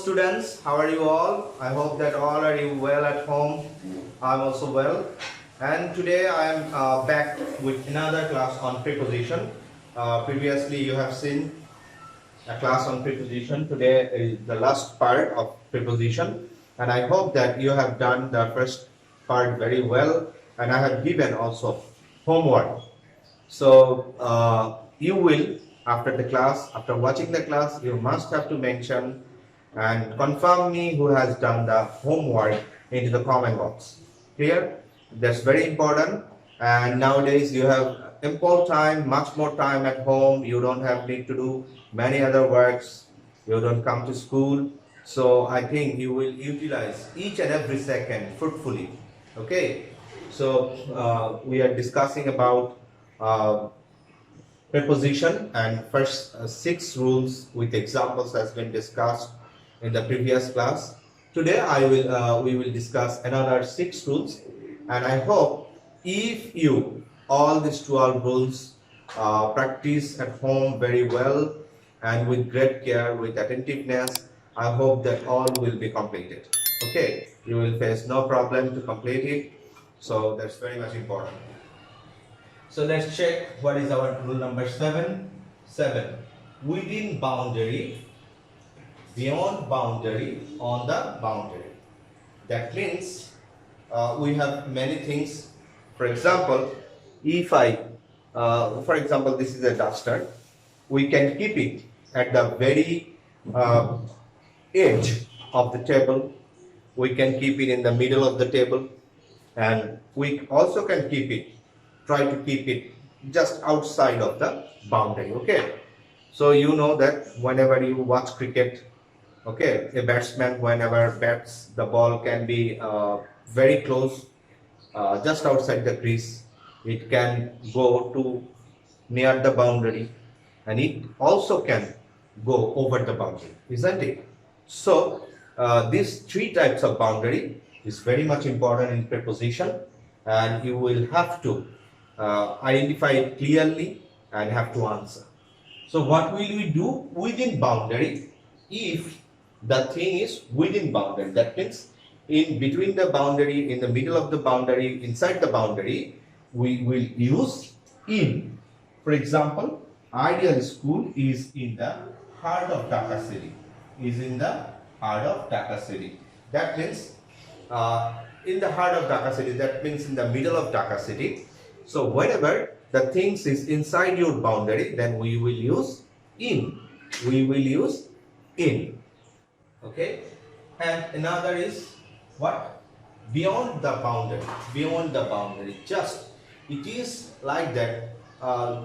students, how are you all? I hope that all are you well at home. I'm also well. And today I am back with another class on preposition. Previously you have seen a class on preposition. Today is the last part of preposition. And I hope that you have done the first part very well. And I have given also homework. So you will, after the class, after watching the class, you must have to mention and confirm me who has done the homework into the comment box. Clear? That's very important. And nowadays you have ample time, much more time at home. You don't have need to do many other works. You don't come to school. So I think you will utilize each and every second fruitfully. Okay. So we are discussing about preposition, and first 6 rules with examples has been discussed in the previous class. Today we will discuss another 6 rules, and I hope if you all these 12 rules practice at home very well and with great care, with attentiveness, I hope that all will be completed. Okay, you will face no problem to complete it, so that's very much important. So let's check what is our rule number 7. 7. Within boundary, beyond boundary, on the boundary. That means we have many things. For example, if for example, this is a duster, we can keep it at the very edge of the table. We can keep it in the middle of the table, and we also can try to keep it just outside of the boundary. Okay, so you know that whenever you watch cricket, okay, a batsman whenever bats, the ball can be very close, just outside the crease. It can go to near the boundary, and it also can go over the boundary, isn't it? So these 3 types of boundary is very much important in preposition, and you will have to identify it clearly and have to answer. So what will we do within boundary? If the thing is within boundary, that means in between the boundary, in the middle of the boundary, inside the boundary, we will use in. For example, ideal school is in the heart of Dhaka city. Is in the heart of Dhaka city. That means in the heart of Dhaka city, that means in the middle of Dhaka city. So whenever the things is inside your boundary, then we will use in. We will use in. Okay. And another is what? Beyond the boundary. Beyond the boundary. Just it is like that.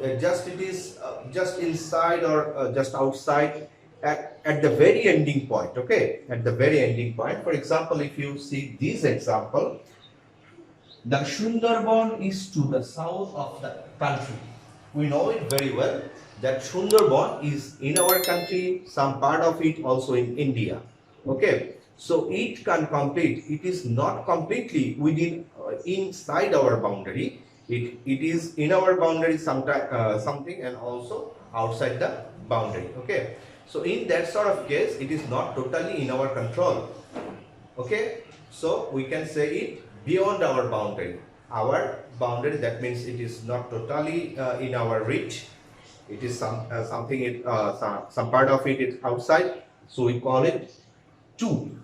It is just inside or just outside at the very ending point. Okay. At the very ending point. For example, if you see this example. The Sundarban is to the south of the country. We know it very well that Sundarban is in our country, some part of it also in India. Okay, so it can complete. It is not completely within inside our boundary. It is in our boundary something and also outside the boundary. Okay, so in that sort of case, it is not totally in our control. Okay, so we can say it beyond our boundary. Our boundary, that means it is not totally in our reach. It is some part of it is outside. So we call it to.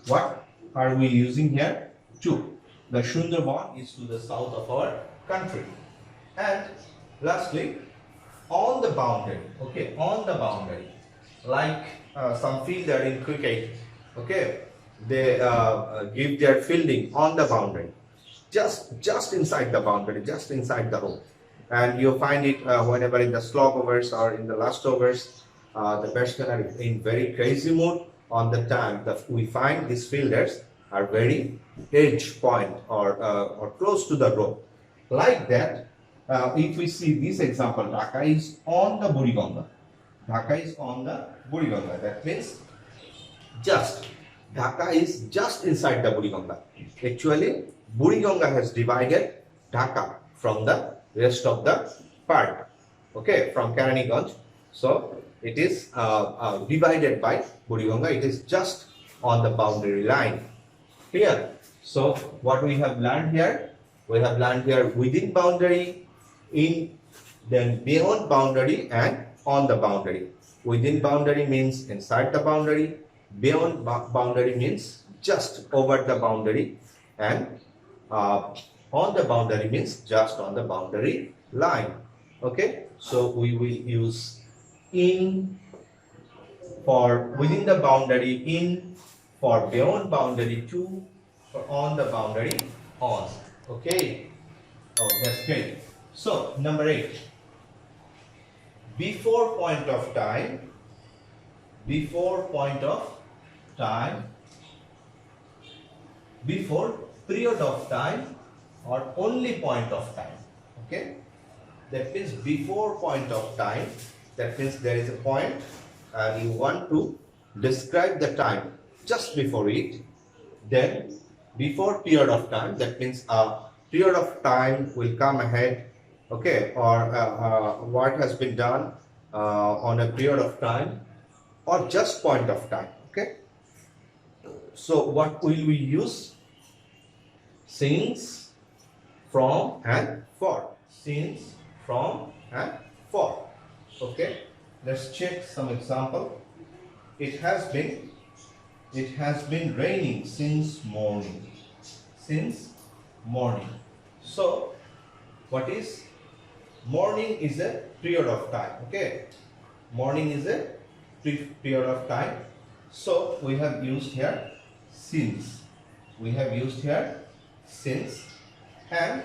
What are we using here? To. The Sundarban is to the south of our country. And lastly, on the boundary. Okay, on the boundary. Like some fielder in cricket. Okay. They give their fielding on the boundary, just inside the boundary, just inside the row, and you find it whenever in the slog overs or in the last overs, the batsmen are in very crazy mood. On the time that we find these fielders are very edge point or close to the row, like that. If we see this example, Dhaka is on the Buriganga. Dhaka is on the Buriganga. That means Dhaka is just inside the Buriganga. Actually, Buriganga has divided Dhaka from the rest of the part. Okay, from Karaniganj. So it is divided by Buriganga. It is just on the boundary line. Clear? So what we have learned here? We have learned here within boundary, in, then beyond boundary, and on the boundary. Within boundary means inside the boundary. Beyond boundary means just over the boundary, and on the boundary means just on the boundary line. Okay, so we will use in for within the boundary, in for beyond boundary, to for on the boundary, on. Okay, oh, that's great. So number 8, before point of time, before point of time, before period of time, or only point of time. Okay, that means before point of time, that means there is a point and you want to describe the time just before it. Then before period of time, that means a period of time will come ahead, okay, or what has been done on a period of time, or just point of time. Okay, so what will we use? Since, from, and for. Since, from, and for. Okay, let's check some example. It has been raining since morning. Since morning. So what is morning? Is a period of time. Okay, morning is a period of time. So we have used here since. We have used here since, and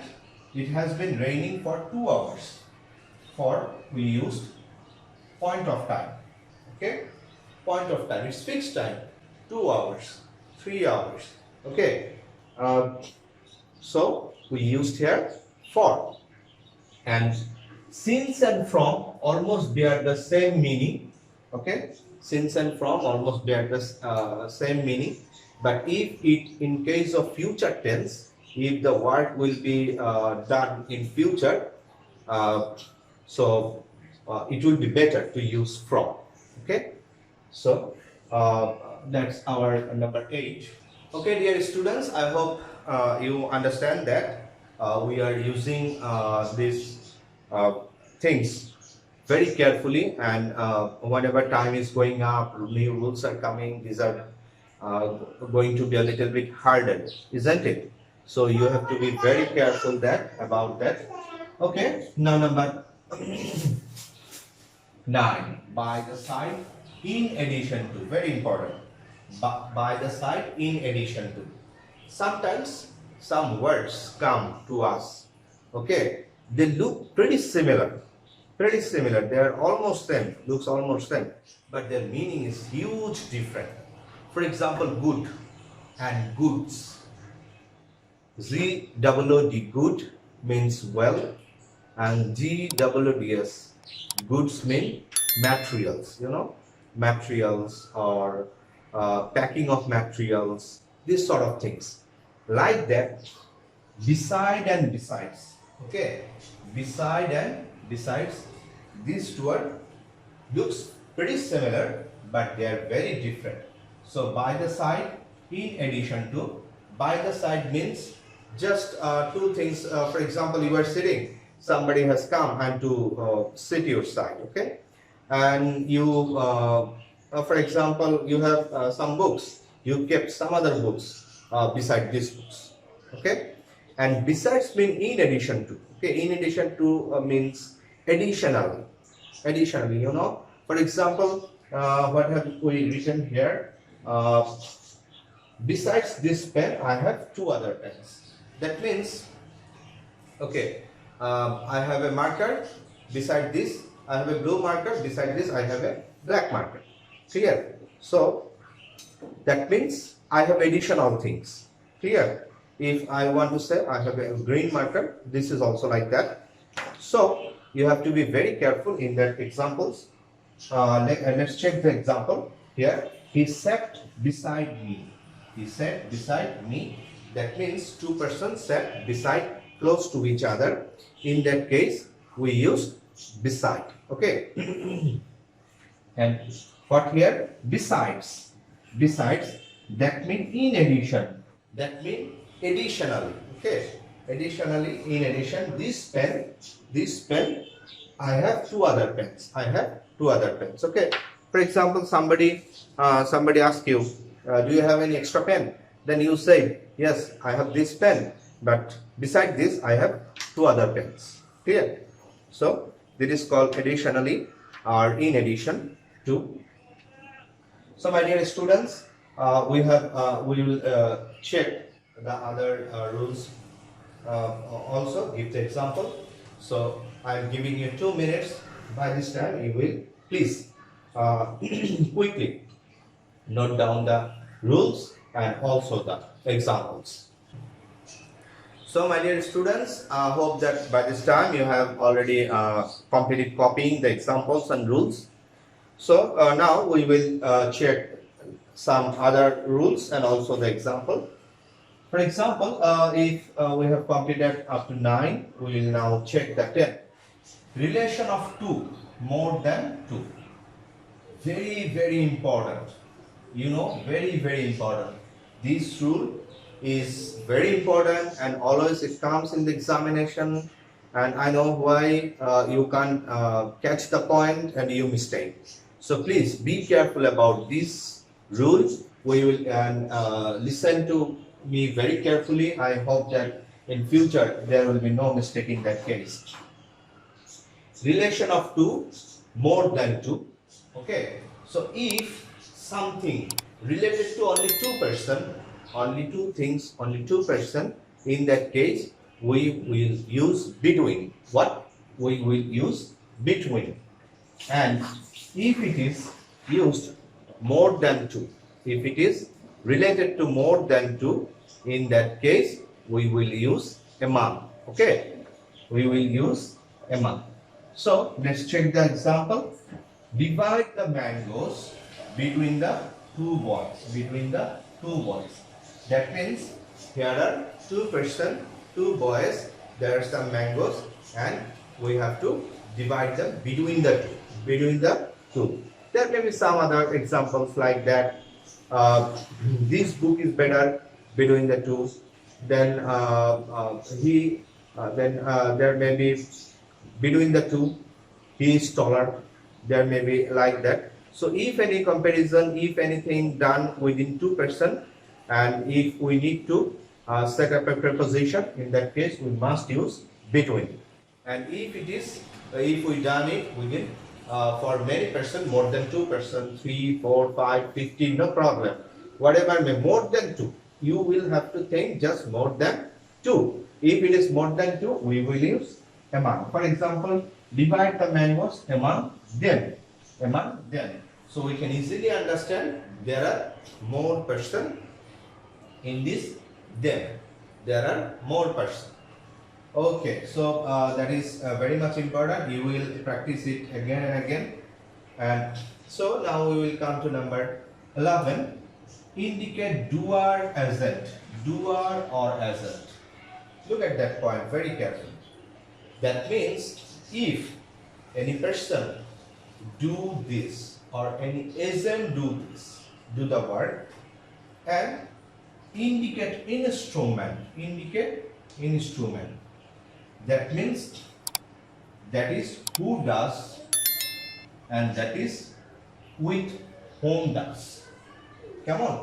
it has been raining for 2 hours. For we used point of time. Okay, point of time, it's fixed time, 2 hours, 3 hours. Okay, so we used here for. And since and from almost bear the same meaning. Okay, since and from almost bear the same meaning, but if it, in case of future tense, if the work will be done in future, so it will be better to use from. Okay, so that's our number 8. Okay, dear students, I hope you understand that we are using these things very carefully, and whenever time is going up, new rules are coming, these are going to be a little bit harder, isn't it? So you have to be very careful about that. Okay, now number 9, by the side, in addition to, very important. By the side, in addition to. Sometimes some words come to us. Okay, they look pretty similar. Pretty similar. They are almost same. Looks almost same, but their meaning is huge different. For example, good and goods. G-O-O-D, good, means well, and G-O-O-D-S, goods mean materials, you know, materials, or packing of materials, these sort of things. Like that, beside and besides. Okay, beside and besides, these two are looks pretty similar, but they are very different. So by the side, in addition to. By the side means just 2 things. For example, you are sitting, somebody has come and to sit your side. Okay, and you for example, you have some books, you kept some other books beside these books. Okay, and besides mean in addition to. Okay, in addition to means additionally, you know. For example, what have we written here? Besides this pen, I have 2 other pens. That means, okay, I have a marker. Beside this, I have a blue marker. Beside this, I have a black marker. Clear? So that means I have additional things. Clear? If I want to say I have a green marker, this is also like that. So you have to be very careful in that examples. Let's check the example here. He sat beside me. He sat beside me. That means 2 persons sat beside, close to each other. In that case, we use beside. Okay. And what here? Besides. Besides, that means in addition. That means additionally. Okay. Additionally, in addition, this pen, I have two other pens. I have two other pens. Okay. For example, somebody asks you, do you have any extra pen? Then you say, yes, I have this pen, but beside this, I have two other pens. Clear? So this is called additionally or in addition to. So my dear students, we will check the other rules. Also give the example. So I am giving you 2 minutes. By this time you will please quickly note down the rules and also the examples. So my dear students, I hope that by this time you have already completed copying the examples and rules. So now we will check some other rules and also the example. For example, if we have completed up to 9, we will now check the 10. Relation of 2 more than 2. Very, very important. You know, very, very important. This rule is very important and always it comes in the examination, and I know why you can't catch the point and you mistake. So please be careful about these rules. We will listen to me very carefully. I hope that in future there will be no mistake in that case. Relation of 2 more than 2. Okay. So if something related to only 2 person, only 2 things, only 2 person, in that case we will use between. What? We will use between. And if it is used more than 2, if it is related to more than 2, in that case we will use among. Okay, we will use among. So let's check the example. Divide the mangoes between the 2 boys. Between the 2 boys. That means here are 2 person, 2 boys. There are some mangoes, and we have to divide them between the 2. Between the 2. There may be some other examples like that. This book is better between the 2. Then there may be between the 2. He is taller. There may be like that. So if any comparison, if anything done within 2 person, and if we need to set up a preposition, in that case we must use between. And if it is, if we done it within for many person, more than 2 person, 3, 4, 5, 15, no problem. Whatever may more than 2, you will have to think just more than 2. If it is more than 2, we will use among. For example, divide the mangoes among them. Among them. So we can easily understand there are more person in this them. There are more person. Okay, so that is very much important. You will practice it again and again. And so now we will come to number 11. Indicate doer agent. Doer or agent. Look at that point very carefully. That means if any person do this or any agent do this, do the work, and indicate instrument. Indicate instrument. That means that is who does, and that is with whom does. কেমন?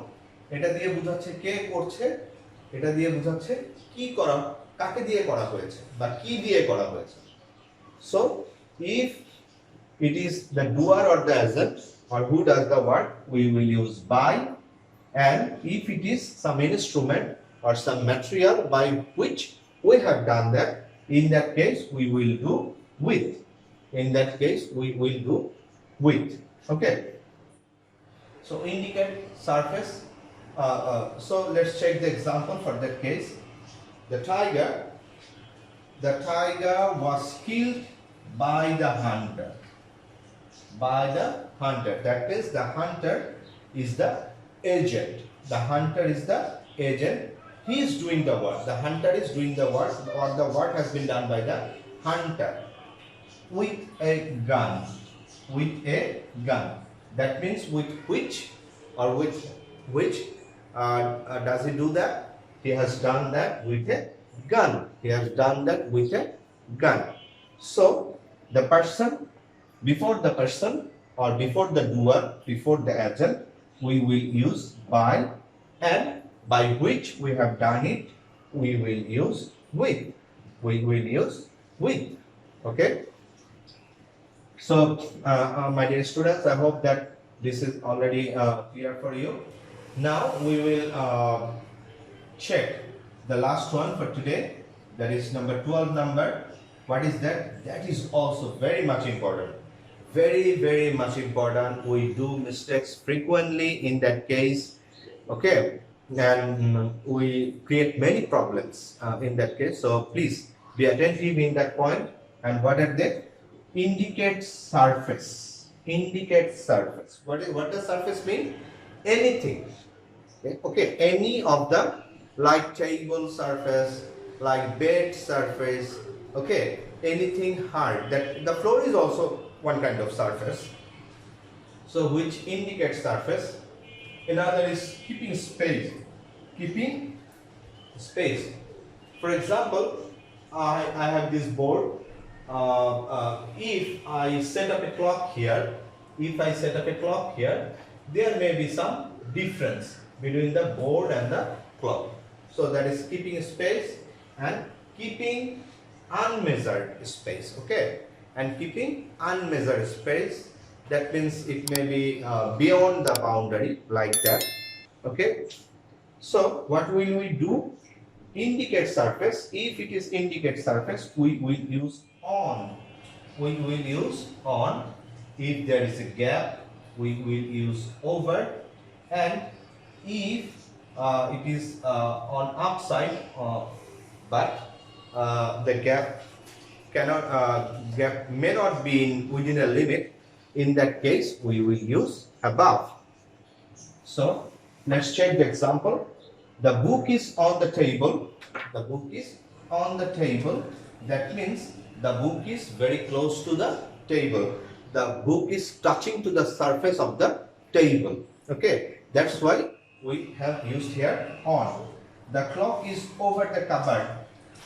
এটা দিয়ে বোঝাচ্ছে কে করছে, এটা দিয়ে বোঝাচ্ছে কি করা, কাকে দিয়ে করা হয়েছে বা কি দিয়ে করা হয়েছে. So if it is the doer or the agent or who does the work, we will use by. And if it is some instrument or some material by which we have done that, in that case we will do with. In that case we will do with. Okay. So indicate surface. So let's check the example for that case. The tiger was killed by the hunter. By the hunter. That means the hunter is the agent. The hunter is the agent. He is doing the work. The hunter is doing the work, or the work has been done by the hunter with a gun. With a gun. That means with which or with which does he do that? He has done that with a gun. He has done that with a gun. So the person, before the person or before the doer, before the agent, we will use by, and by which we have done it, we will use with. We will use with. Okay. So, my dear students, I hope that this is already clear for you. Now we will check the last one for today. That is number 12 number. What is that? That is also very much important. Very, very much important. We do mistakes frequently in that case. Okay. And we create many problems in that case. So please be attentive in that point. And what are they? Indicate surface. Indicate surface. What does surface mean? Anything. Okay, any of the, like table surface, like bed surface. Okay, anything hard. That the floor is also one kind of surface. So which indicates surface. Another is keeping space. Keeping space. For example, I have this board. If I set up a clock here, there may be some difference between the board and the clock. So that is keeping space and keeping unmeasured space. Okay, and keeping unmeasured space, that means it may be beyond the boundary, like that. Okay, so what will we do? Indicate surface. If it is indicate surface, we will use on. We will use on. If there is a gap, we will use over. And if it is on upside, but the gap may not be within a limit, in that case we will use above. So let's check the example. The book is on the table. The book is on the table. That means the book is very close to the table. The book is touching to the surface of the table. Okay, that's why we have used here on. The clock is over the cupboard.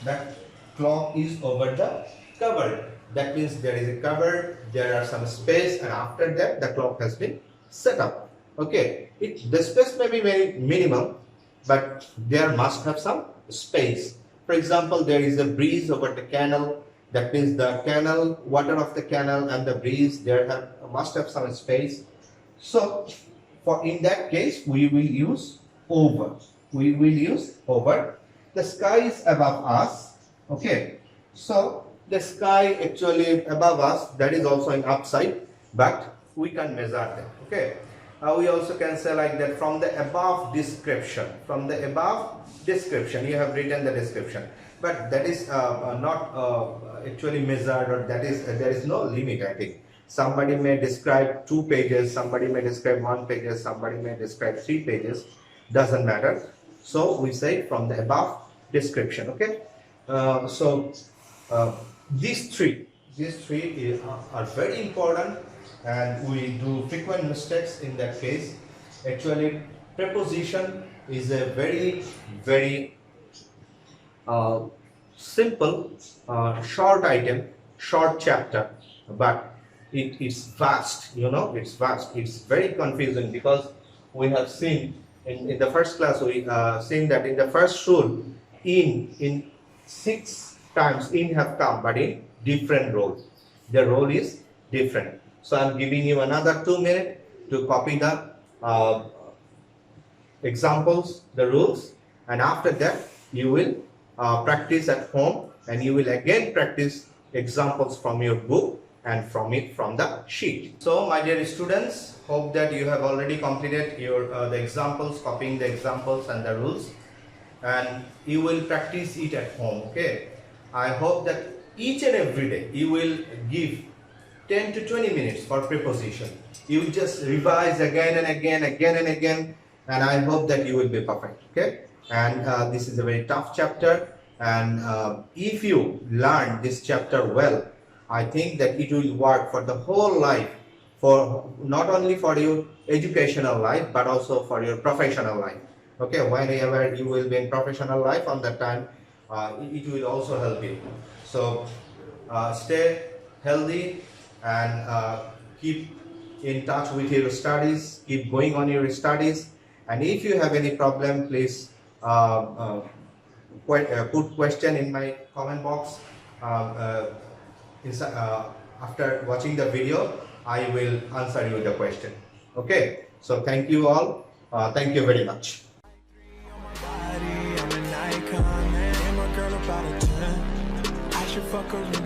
The clock is over the cupboard. That means there is a cupboard, there are some space, and after that the clock has been set up. Okay, the space may be very minimal, but there must have some space. For example, there is a breeze over the canal. That means the canal, water of the canal and the breeze, must have some space. So, in that case, we will use over. We will use over. The sky is above us. Okay. So, the sky actually above us, that is also an upside, but we can measure that. Okay. We also can say like that, from the above description. From the above description, you have written the description, but that is not actually measured, or that is there is no limit. I think somebody may describe 2 pages, somebody may describe 1 page, somebody may describe 3 pages. Doesn't matter. So we say from the above description. Okay. These three are very important, and we do frequent mistakes in that case. Actually, preposition is a very, very simple, short item, short chapter, but it is vast. You know, it's vast. It's very confusing, because we have seen in the first class, we seen that in the first rule, in 6 times in have come, but in different roles. The role is different. So I'm giving you another 2 minutes to copy the examples, the rules, and after that you will practice at home, and you will again practice examples from your book and from the sheet. So my dear students, hope that you have already completed your the examples, copying the examples and the rules, and you will practice it at home. Okay, I hope that each and every day you will give 10 to 20 minutes for preposition. You will just revise again and again, and I hope that you will be perfect. Okay, and this is a very tough chapter, and if you learn this chapter well, I think that it will work for the whole life for not only for your educational life but also for your professional life. Okay, whenever you will be in professional life, on that time it will also help you. So stay healthy and keep in touch with your studies, keep going on your studies, and if you have any problem, please put question in my comment box. After watching the video, I will answer you the question. Okay, so thank you all. Thank you very much. I'm an icon, man. My girl about a 10. I should fuck her in